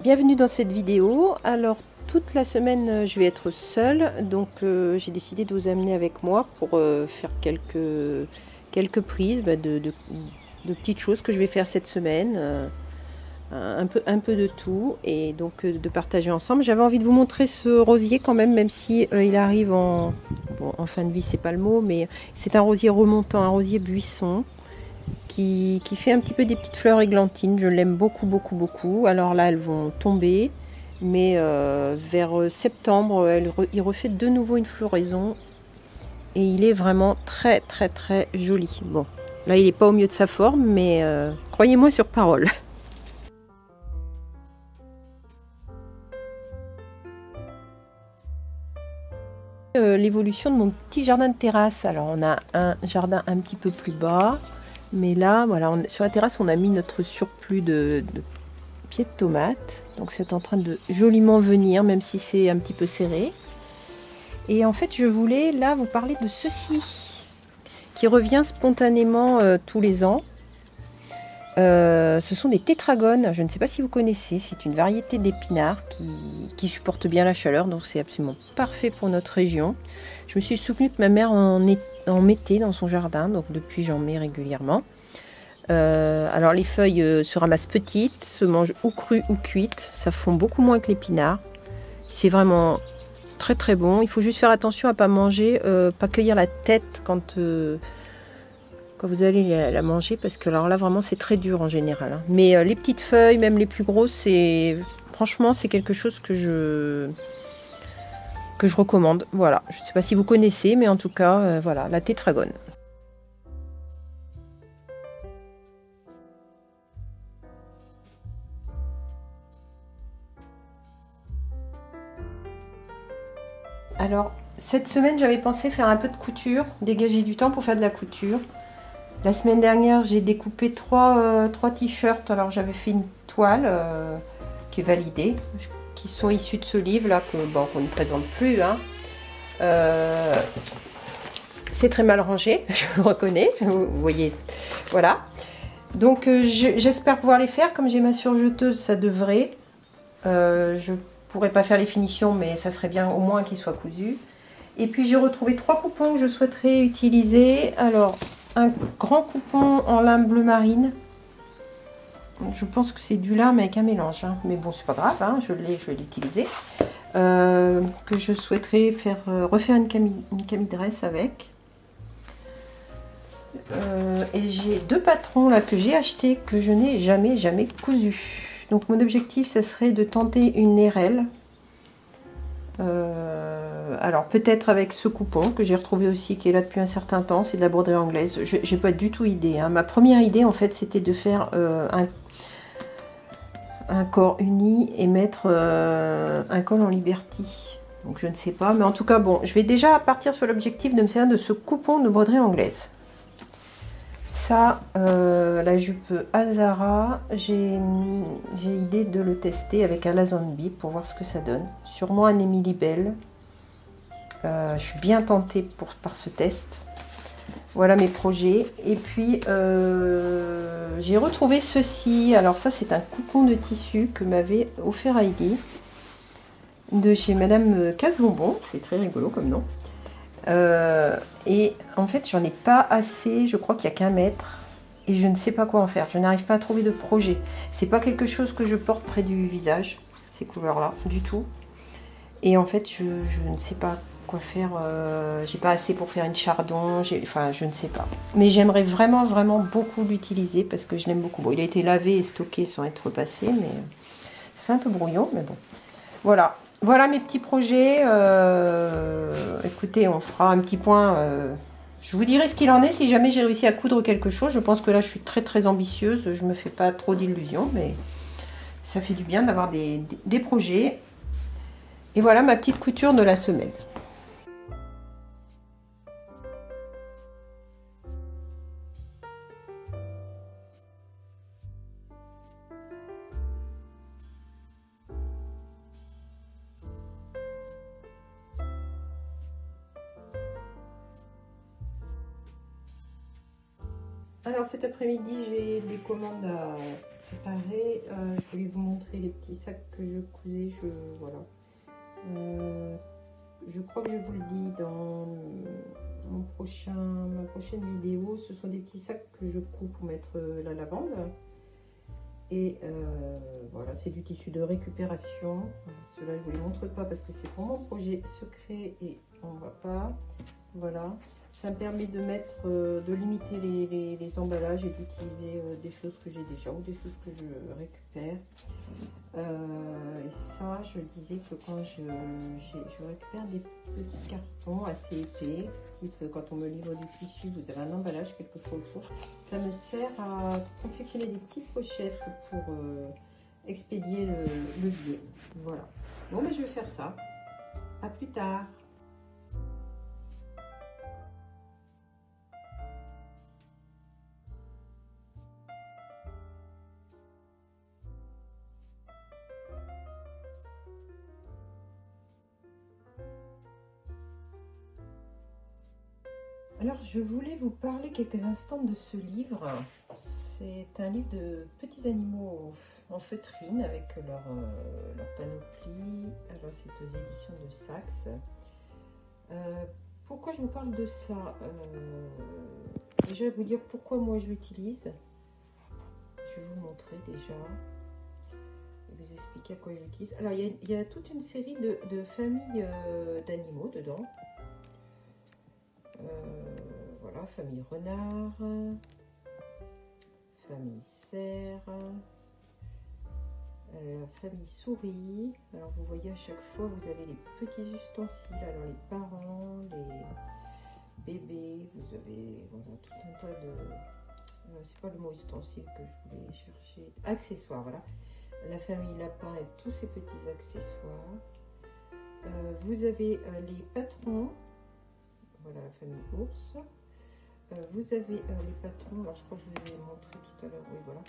Bienvenue dans cette vidéo. Alors toute la semaine je vais être seule, donc j'ai décidé de vous amener avec moi pour faire quelques prises de petites choses que je vais faire cette semaine, un peu de tout, et donc de partager ensemble. J'avais envie de vous montrer ce rosier quand même si il arrive en fin de vie, c'est pas le mot, mais c'est un rosier remontant, un rosier buisson. Qui fait un petit peu des petites fleurs églantines. Je l'aime beaucoup. Alors là, elles vont tomber, mais vers septembre, il refait de nouveau une floraison et il est vraiment très joli. Bon, là, il n'est pas au mieux de sa forme, mais croyez-moi sur parole. L'évolution de mon petit jardin de terrasse. Alors, on a un jardin un petit peu plus bas. Mais là, voilà, sur la terrasse, on a mis notre surplus de pieds de tomates. Donc c'est en train de joliment venir, même si c'est un petit peu serré. Et en fait, je voulais là vous parler de ceci, qui revient spontanément tous les ans. Ce sont des tétragones. Je ne sais pas si vous connaissez, c'est une variété d'épinards qui supporte bien la chaleur. Donc c'est absolument parfait pour notre région. Je me suis souvenue que ma mère en mettait dans son jardin, donc depuis j'en mets régulièrement. Alors les feuilles se ramassent petites, se mangent ou crues ou cuites, ça fond beaucoup moins que l'épinard. C'est vraiment très bon. Il faut juste faire attention à pas manger, pas cueillir la tête quand vous allez la manger, parce que alors là vraiment c'est très dur en général. Hein. Mais les petites feuilles, même les plus grosses, franchement c'est quelque chose que je recommande. Voilà, je ne sais pas si vous connaissez, mais en tout cas, voilà, la tétragone. Alors, cette semaine, j'avais pensé faire un peu de couture, dégager du temps pour faire de la couture. La semaine dernière, j'ai découpé trois t-shirts. Alors, j'avais fait une toile qui est validée, qui sont issus de ce livre-là, qu'on ne présente plus. Hein. C'est très mal rangé, je le reconnais, vous voyez, voilà. Donc j'espère pouvoir les faire, comme j'ai ma surjeteuse, ça devrait. Je pourrais pas faire les finitions, mais ça serait bien au moins qu'ils soient cousus. Et puis j'ai retrouvé 3 coupons que je souhaiterais utiliser. Alors, un grand coupon en lin bleu marine. Je pense que c'est du lin, mais avec un mélange. Hein. Mais bon, c'est pas grave, hein, je vais l'utiliser. Que je souhaiterais refaire une camidresse avec. Et j'ai 2 patrons là que j'ai achetés que je n'ai jamais cousu. Donc mon objectif, ça serait de tenter une érelle. Alors peut-être avec ce coupon que j'ai retrouvé aussi, qui est là depuis un certain temps, c'est de la broderie anglaise. J'ai pas du tout idée. Hein. Ma première idée en fait, c'était de faire un corps uni et mettre un col en Liberty. Donc je ne sais pas, mais en tout cas bon, je vais déjà partir sur l'objectif de me servir de ce coupon de broderie anglaise. Ça, la jupe Azara, j'ai idée de le tester avec un Lazenby pour voir ce que ça donne. Sûrement un Emily Bell. Je suis bien tentée par ce test. Voilà mes projets. Et puis, j'ai retrouvé ceci. Alors ça, c'est un coupon de tissu que m'avait offert Heidi de chez Madame Casse-Bonbon. C'est très rigolo comme nom. Et en fait, j'en ai pas assez. Je crois qu'il n'y a qu'un mètre. Et je ne sais pas quoi en faire. Je n'arrive pas à trouver de projet. C'est pas quelque chose que je porte près du visage, ces couleurs-là, du tout. Et en fait, je ne sais pas quoi faire. J'ai pas assez pour faire une chardon. Enfin, je ne sais pas. Mais j'aimerais vraiment beaucoup l'utiliser parce que je l'aime beaucoup. Bon, il a été lavé et stocké sans être repassé, mais ça fait un peu brouillon, mais bon. Voilà. Voilà mes petits projets. Écoutez, on fera un petit point. Je vous dirai ce qu'il en est si jamais j'ai réussi à coudre quelque chose. Je pense que là, je suis très ambitieuse. Je me fais pas trop d'illusions, mais ça fait du bien d'avoir des projets. Et voilà ma petite couture de la semaine. Alors cet après-midi, j'ai des commandes à préparer. Je voulais vous montrer les petits sacs que je cousais. Voilà. Je crois que je vous le dis dans ma prochaine vidéo. Ce sont des petits sacs que je couds pour mettre la lavande. Et voilà, c'est du tissu de récupération. Cela, je ne vous les montre pas parce que c'est pour mon projet secret et on ne voit pas. Voilà. Ça me permet de limiter les emballages et d'utiliser des choses que j'ai déjà ou des choses que je récupère. Et ça, je disais que quand je récupère des petits cartons assez épais, type quand on me livre du tissu, vous avez un emballage quelquefois autour, ça me sert à confectionner des petites pochettes pour expédier le billet. Voilà. Bon, mais je vais faire ça. À plus tard. Alors, je voulais vous parler quelques instants de ce livre. C'est un livre de petits animaux en feutrine avec leur panoplie. Alors, c'est aux éditions de Saxe. Pourquoi je vous parle de ça? Déjà, je vais vous dire pourquoi moi je l'utilise. Je vais vous montrer déjà. Vous expliquer à quoi je l'utilise. Alors, il y a toute une série de familles d'animaux dedans. Voilà, famille renard, famille cerf, famille souris. Alors vous voyez à chaque fois vous avez les petits ustensiles, alors les parents, les bébés, vous avez voilà, tout un tas de... c'est pas le mot ustensile que je voulais chercher, accessoires, voilà. La famille lapin et tous ces petits accessoires. Vous avez les patrons. Voilà la famille ours. Vous avez les patrons, alors je crois que je vous les ai montrés tout à l'heure, oui voilà.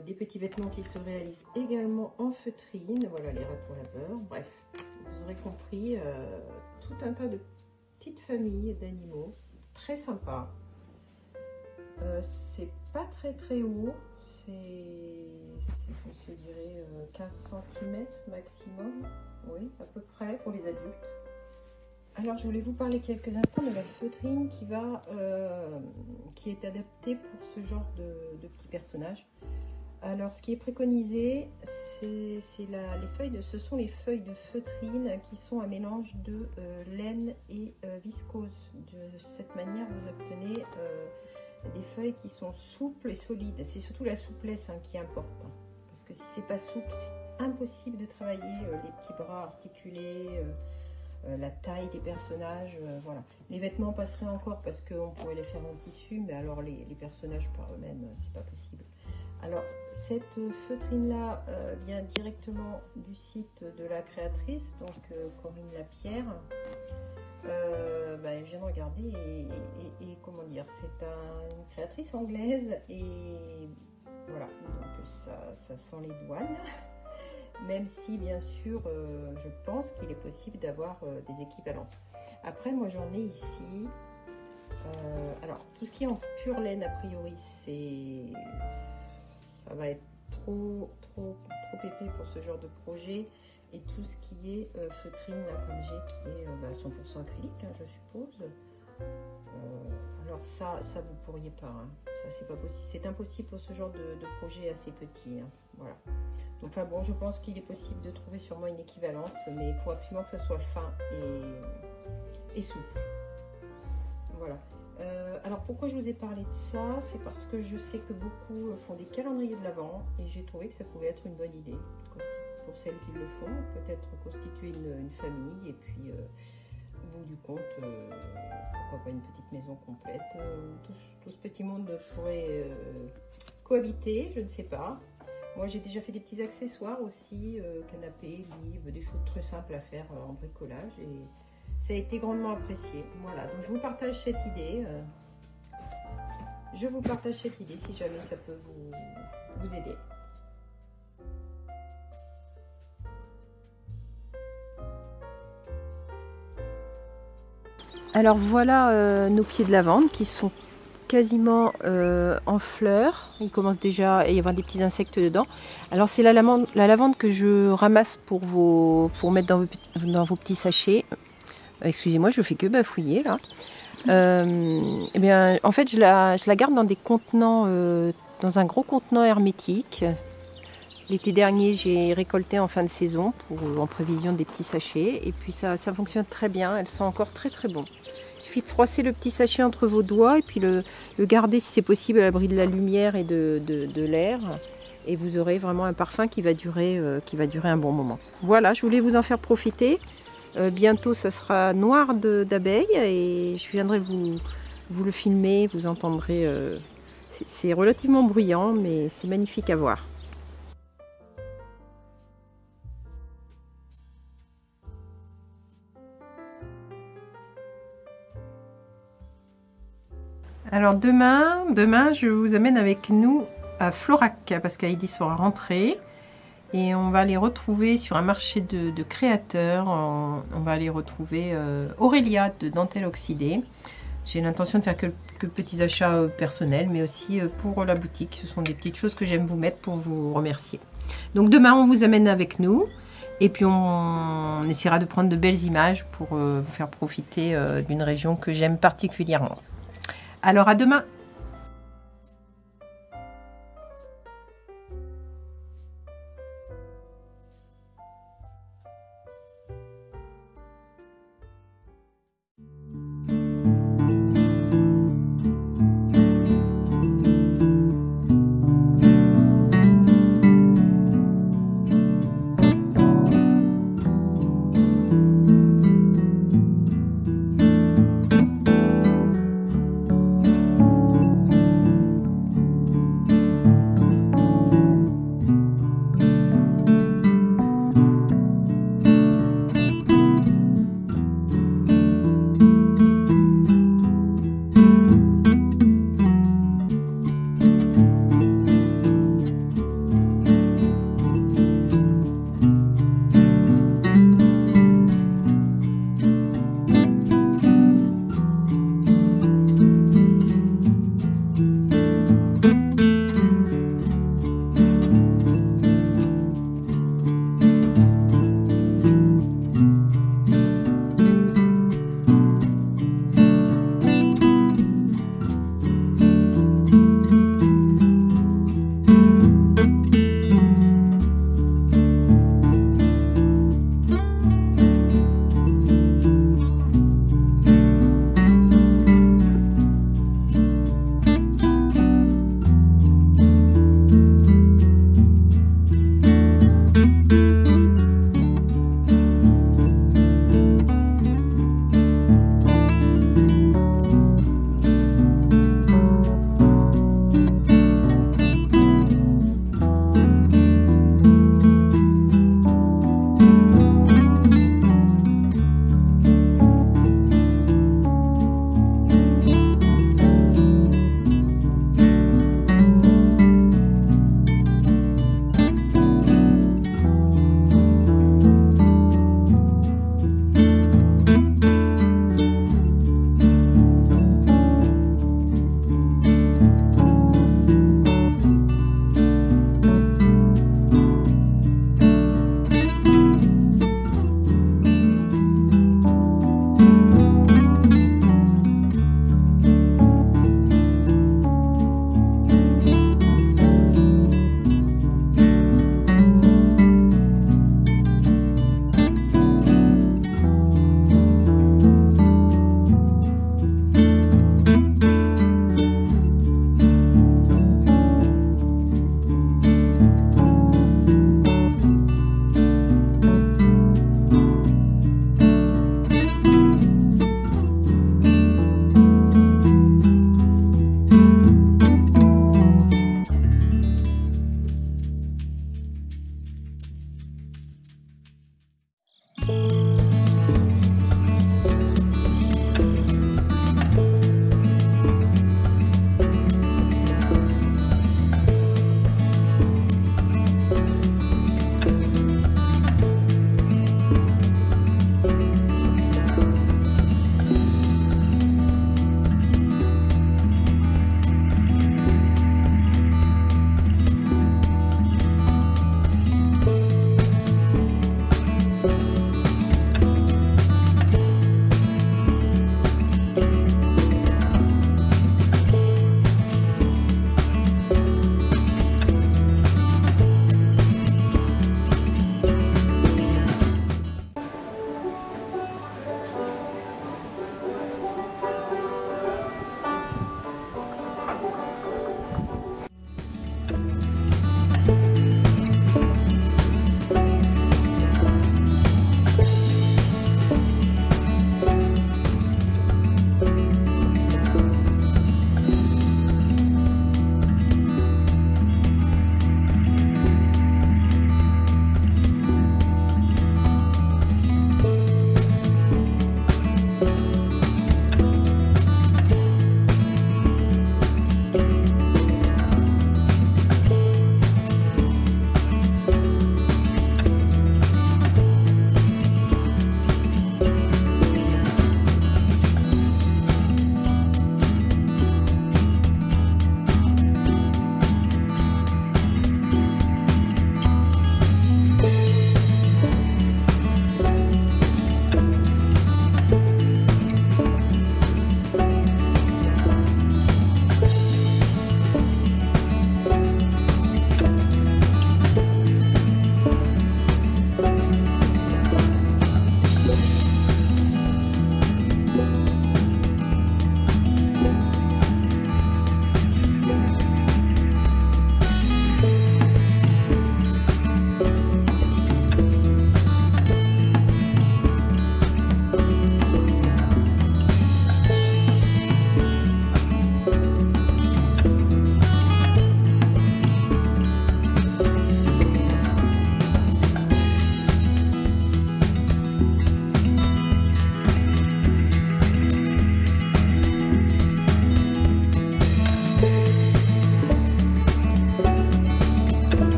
Des petits vêtements qui se réalisent également en feutrine, voilà les ratons laveurs, bref, vous aurez compris, tout un tas de petites familles d'animaux, très sympa. C'est pas très haut, je dirais 15 cm maximum, oui à peu près pour les adultes. Alors, je voulais vous parler quelques instants de la feutrine qui est adaptée pour ce genre de petits personnages. Alors, ce qui est préconisé, ce sont les feuilles de feutrine qui sont un mélange de laine et viscose. De cette manière, vous obtenez des feuilles qui sont souples et solides. C'est surtout la souplesse qui est importante. Parce que si c'est pas souple, c'est impossible de travailler les petits bras articulés, la taille des personnages, voilà. Les vêtements passeraient encore parce qu'on pourrait les faire en tissu, mais alors les personnages par eux-mêmes, c'est pas possible. Alors, cette feutrine-là vient directement du site de la créatrice, donc Corinne Lapierre. Je viens de regarder et comment dire, c'est une créatrice anglaise et voilà, donc ça sent les douanes. Même si bien sûr je pense qu'il est possible d'avoir des équivalences. Après moi j'en ai ici, alors tout ce qui est en pure laine a priori ça va être trop épais pour ce genre de projet, et tout ce qui est feutrine là, comme j'ai, qui est 100% acrylique je suppose. Alors ça vous pourriez pas, ça c'est pas possible, c'est impossible pour ce genre de projet assez petit, voilà. Donc enfin bon, je pense qu'il est possible de trouver sûrement une équivalence, mais il faut absolument que ça soit fin et souple. Voilà. Alors pourquoi je vous ai parlé de ça? C'est parce que je sais que beaucoup font des calendriers de l'Avent et j'ai trouvé que ça pouvait être une bonne idée pour celles qui le font, peut-être constituer une famille et puis au bout du compte, pourquoi pas une petite maison complète, tout ce petit monde pourrait cohabiter, je ne sais pas. Moi j'ai déjà fait des petits accessoires aussi, canapé, livres, des choses très simples à faire en bricolage et ça a été grandement apprécié. Voilà, donc je vous partage cette idée. Si jamais ça peut vous aider. Alors voilà nos pieds de lavande qui sont quasiment en fleurs. Il commence déjà à y avoir des petits insectes dedans. Alors c'est la lavande que je ramasse pour mettre dans vos petits sachets. Excusez-moi, je fais que bafouiller là. Eh bien, en fait, je la garde dans des contenants, dans un gros contenant hermétique. L'été dernier, j'ai récolté en fin de saison en prévision des petits sachets. Et puis ça fonctionne très bien. Elles sont encore très très bon. Il suffit de froisser le petit sachet entre vos doigts et puis le garder si c'est possible à l'abri de la lumière et de l'air. Et vous aurez vraiment un parfum qui va durer un bon moment. Voilà, je voulais vous en faire profiter. Bientôt, ça sera noir d'abeilles et je viendrai vous le filmer. Vous entendrez. C'est relativement bruyant, mais c'est magnifique à voir. Alors demain, je vous amène avec nous à Florac parce qu'Heidi sera rentrée et on va aller retrouver sur un marché de créateurs. On va aller retrouver Aurélia de Dentelle Oxydée. J'ai l'intention de faire quelques petits achats personnels, mais aussi pour la boutique. Ce sont des petites choses que j'aime vous mettre pour vous remercier. Donc demain, on vous amène avec nous. Et puis on essaiera de prendre de belles images pour vous faire profiter d'une région que j'aime particulièrement. Alors à demain!